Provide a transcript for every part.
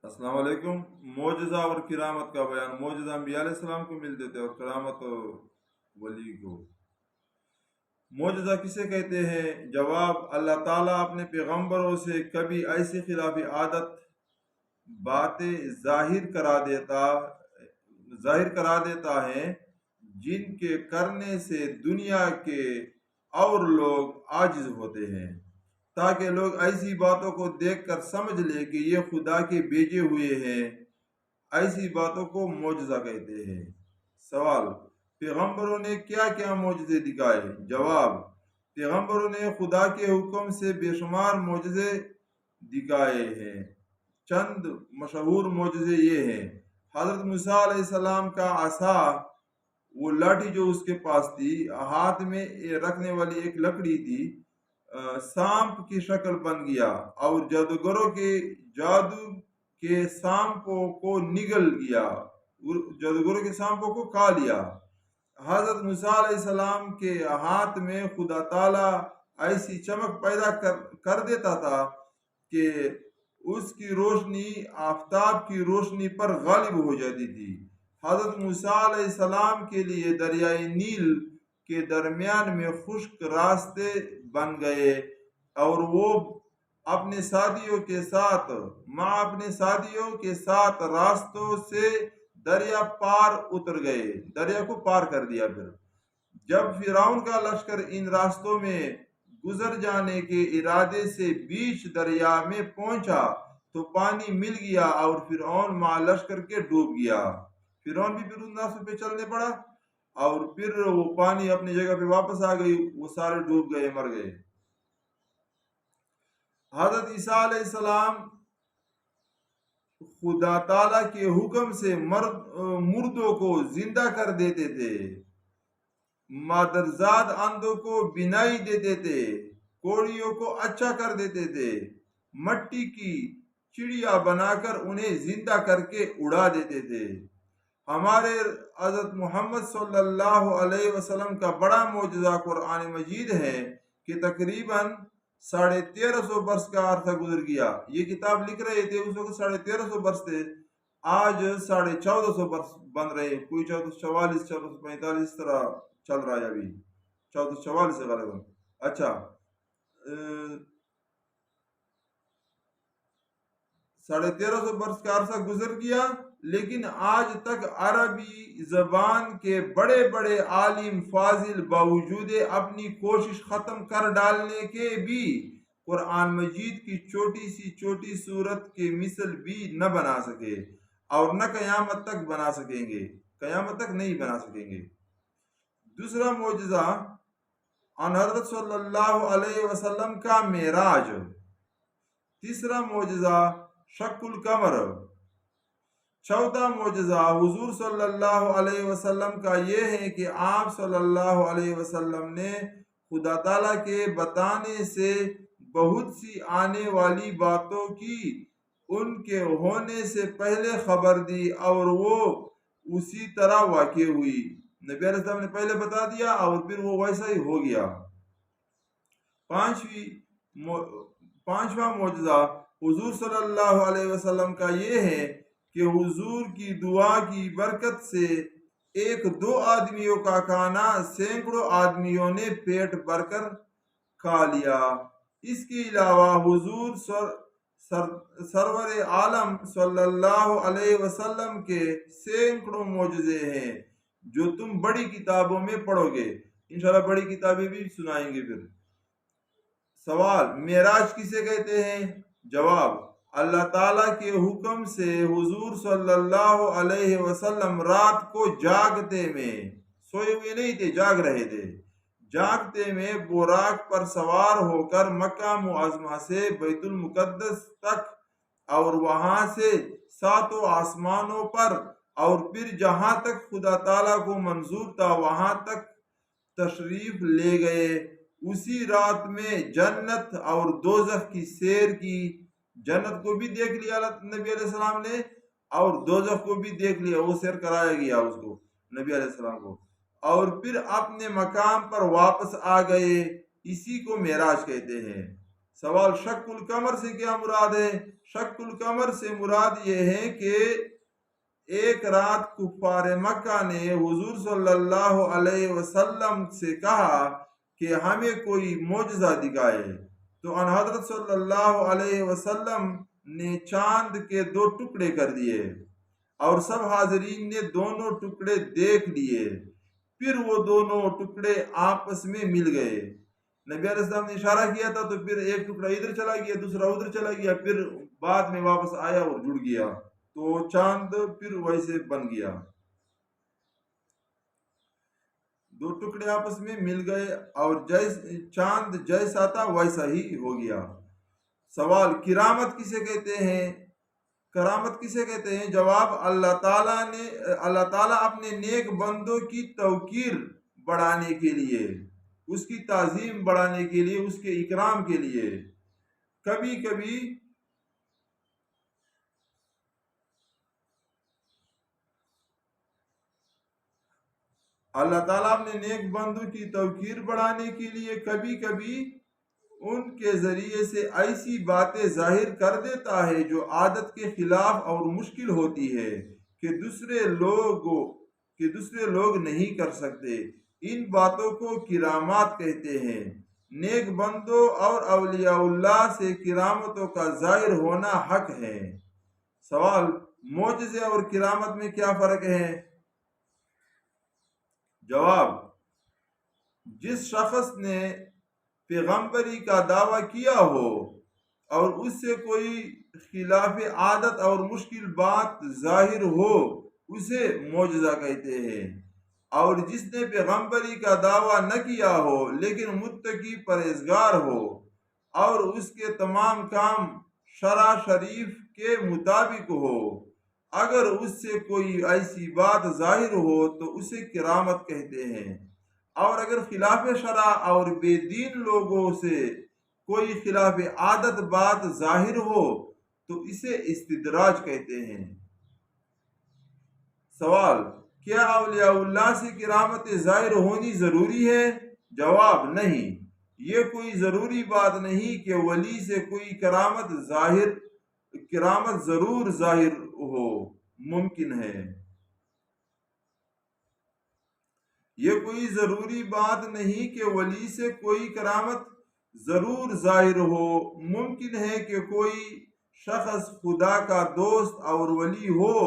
السلام علیکم۔ معجزہ اور کرامت کا بیان۔ معجزہ انبیاء علیہ السلام کو ملتے تھے اور کرامت ولی کو۔ معجزہ کسے کہتے ہیں؟ جواب: اللہ تعالیٰ اپنے پیغمبروں سے کبھی ایسی خلاف عادت باتیں ظاہر کرا دیتا ہے جن کے کرنے سے دنیا کے اور لوگ عاجز ہوتے ہیں، تاکہ لوگ ایسی باتوں کو دیکھ کر سمجھ لیں کہ یہ خدا کے بھیجے ہوئے ہیں۔ ایسی باتوں کو معجزہ کہتے ہیں۔ سوال: پیغمبروں نے کیا کیا معجزے دکھائے؟ جواب: پیغمبروں نے خدا کے حکم سے بے شمار معجزے دکھائے ہیں۔ چند مشہور معجزے یہ ہیں: حضرت موسیٰ علیہ السلام کا عصا، وہ لاٹھی جو اس کے پاس تھی، ہاتھ میں رکھنے والی ایک لکڑی تھی، سانپ کی شکل بن گیا اور جادوگروں کے جادو کے سانپوں کو نگل گیا، جادوگروں کے سانپوں کو کھا لیا۔ حضرت موسیٰ علیہ السلام کے ہاتھ میں خدا تعالیٰ ایسی چمک پیدا کر دیتا تھا کہ اس کی روشنی آفتاب کی روشنی پر غالب ہو جاتی تھی۔ حضرت موسیٰ علیہ السلام کے لیے دریائے نیل کے درمیان میں خشک راستے بن گئے اور وہ اپنے ساتھیوں کے ساتھ راستوں سے دریا پار اتر گئے، دریا کو پار کر دیا۔ پھر جب فرعون کا لشکر ان راستوں میں گزر جانے کے ارادے سے بیچ دریا میں پہنچا تو پانی مل گیا اور فرعون مع لشکر کے ڈوب گیا۔ فرعون بھی پھر ان راستوں پہ چلنے پڑا اور پھر وہ پانی اپنی جگہ پہ واپس آ گئی، وہ سارے ڈوب گئے، مر گئے۔ حضرت عیسیٰ علیہ السلام خدا تعالیٰ کے حکم سے مردوں کو زندہ کر دیتے تھے، مادرزاد اندھوں کو بینائی دیتے تھے، کوڑیوں کو اچھا کر دیتے تھے، مٹی کی چڑیا بنا کر انہیں زندہ کر کے اڑا دیتے تھے۔ ہمارے حضرت محمد صلی اللہ علیہ وسلم کا بڑا معجزہ قرآن مجید ہے کہ تقریباً 1350 برس کا عرصہ گزر گیا۔ یہ کتاب لکھ رہے تھے اس وقت 1350 برس تھے، آج 1450 برس بن رہے، کوئی 1444 1445 اس طرح چل رہا ہے، ابھی 1444 سے غالباً۔ اچھا، 1350 برس کا عرصہ گزر گیا، لیکن آج تک عربی زبان کے بڑے بڑے عالم فاضل باوجود اپنی کوشش ختم کر ڈالنے کے بھی قرآن مجید کی چھوٹی صورت کے مثل بھی نہ بنا سکے اور نہ قیامت تک بنا سکیں گے، قیامت تک نہیں بنا سکیں گے۔ دوسرا معجزہ ان حضرت صلی اللہ علیہ وسلم کا معراج۔ تیسرا معجزہ شق القمر۔ چوتھا معجزہ حضور صلی اللہ علیہ وسلم کا یہ ہے کہ آپ صلی اللہ علیہ وسلم نے خدا تعالیٰ کے بتانے سے بہت سی آنے والی باتوں کی ان کے ہونے سے پہلے خبر دی اور وہ اسی طرح واقع ہوئی۔ نبی علیہ السلام نے پہلے بتا دیا اور پھر وہ ویسا ہی ہو گیا۔ پانچواں معجزہ حضور صلی اللہ علیہ وسلم کا یہ ہے کہ حضور کی دعا کی برکت سے ایک دو آدمیوں کا کھانا سینکڑوں آدمیوں نے پیٹ بھر کر کھا لیا۔ اس کے علاوہ حضور سرور عالم صلی اللہ علیہ وسلم کے سینکڑوں معجزے ہیں جو تم بڑی کتابوں میں پڑھو گے، انشاءاللہ بڑی کتابیں بھی سنائیں گے۔ پھر سوال: معراج کسے کہتے ہیں؟ جواب: اللہ تعالیٰ کے حکم سے حضور صلی اللہ علیہ وسلم رات کو جاگتے میں، سوئے ہوئے نہیں تھے، جاگ رہے تھے، جاگتے میں براق پر سوار ہو کر مکہ معظمہ سے بیت المقدس تک اور وہاں سے 7 آسمانوں پر اور پھر جہاں تک خدا تعالیٰ کو منظور تھا وہاں تک تشریف لے گئے۔ اسی رات میں جنت اور دوزخ کی سیر کی، جنت کو بھی دیکھ لیا نبی علیہ السلام نے اور دوزخ کو بھی دیکھ لیا، وہ سیر کرایا گیا اس کو، نبی علیہ السلام کو، اور پھر اپنے مقام پر واپس آ گئے۔ اسی کو معراج کہتے ہیں۔ سوال شق القمر سے کیا مراد ہے؟ شق القمر سے مراد یہ ہے کہ ایک رات کفار مکہ نے حضور صلی اللہ علیہ وسلم سے کہا کہ ہمیں کوئی معجزہ دکھائے، تو ان حضرت صلی اللہ علیہ وسلم نے چاند کے 2 ٹکڑے کر دیے اور سب حاضرین نے دونوں ٹکڑے دیکھ لیے، پھر وہ دونوں ٹکڑے آپس میں مل گئے۔ نبی علیہ السلام نے اشارہ کیا تھا تو پھر ایک ٹکڑا ادھر چلا گیا، دوسرا ادھر چلا گیا، پھر بعد میں واپس آیا اور جڑ گیا، تو چاند پھر ویسے بن گیا، 2 ٹکڑے آپس میں مل گئے اور چاند جیسا تھا ویسا ہی ہو گیا۔ سوال کرامت کسے کہتے ہیں؟ کرامت کسے کہتے ہیں؟ جواب اللہ تعالیٰ اپنے نیک بندوں کی توقیر بڑھانے کے لیے، اس کی تعظیم بڑھانے کے لیے، اس کے اکرام کے لیے کبھی کبھی اللہ تعالیٰ اپنے نیک بندوں کی توقیر بڑھانے کے لیے کبھی کبھی ان کے ذریعے سے ایسی باتیں ظاہر کر دیتا ہے جو عادت کے خلاف اور مشکل ہوتی ہے کہ دوسرے لوگ نہیں کر سکتے۔ ان باتوں کو کرامات کہتے ہیں۔ نیک بندوں اور اولیاء اللہ سے کرامتوں کا ظاہر ہونا حق ہے۔ سوال معجزے اور کرامت میں کیا فرق ہے؟ جواب جس شخص نے پیغمبری کا دعویٰ کیا ہو اور اس سے کوئی خلاف عادت اور مشکل بات ظاہر ہو اسے معجزہ کہتے ہیں، اور جس نے پیغمبری کا دعویٰ نہ کیا ہو لیکن متقی پرہیزگار ہو اور اس کے تمام کام شرع شریف کے مطابق ہو، اگر اس سے کوئی ایسی بات ظاہر ہو تو اسے کرامت کہتے ہیں، اور اگر خلاف شرع اور بے دین لوگوں سے کوئی خلاف عادت بات ظاہر ہو تو اسے استدراج کہتے ہیں۔ سوال کیا اولیاء اللہ سے کرامت ظاہر ہونی ضروری ہے؟ جواب نہیں، یہ کوئی ضروری بات نہیں کہ ولی سے کوئی کرامت ضرور ظاہر ہو، ممکن ہے۔ یہ کوئی ضروری بات نہیں کہ ولی سے کوئی کرامت ضرور ظاہر ہو، ممکن ہے کہ کوئی شخص خدا کا دوست اور ولی ہو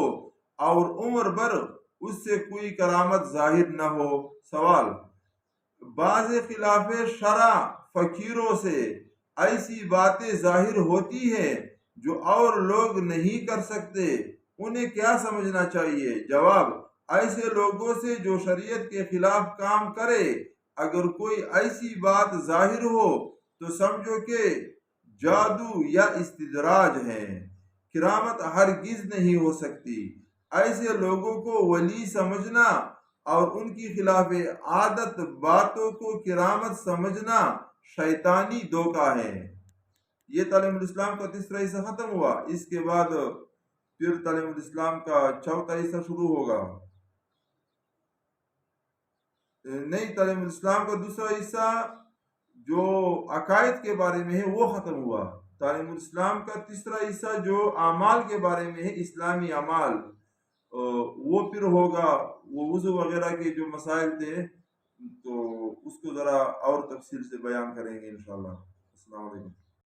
اور عمر بھر اس سے کوئی کرامت ظاہر نہ ہو۔ سوال بعض خلاف شرع فقیروں سے ایسی باتیں ظاہر ہوتی ہے جو اور لوگ نہیں کر سکتے، انہیں کیا سمجھنا چاہیے؟ جواب ایسے لوگوں سے جو شریعت کے خلاف کام کرے اگر کوئی ایسی بات ظاہر ہو تو سمجھو کہ جادو یا استدراج ہے، کرامت ہرگز نہیں ہو سکتی۔ ایسے لوگوں کو ولی سمجھنا اور ان کی خلاف عادت باتوں کو کرامت سمجھنا شیطانی دھوکہ ہے۔ یہ تعلیم الاسلام کا تیسرا حصہ ختم ہوا، اس کے بعد پھر تعلیم الاسلام کا چوتھا حصہ شروع ہوگا۔ نئی تعلیم الاسلام کا دوسرا حصہ جو عقائد کے بارے میں ہے وہ ختم ہوا۔ تعلیم الاسلام کا تیسرا حصہ جو اعمال کے بارے میں ہے، اسلامی اعمال، وہ پھر ہوگا۔ وہ وضو وغیرہ کے جو مسائل تھے تو اس کو ذرا اور تفصیل سے بیان کریں گے انشاءاللہ۔ السلام علیکم۔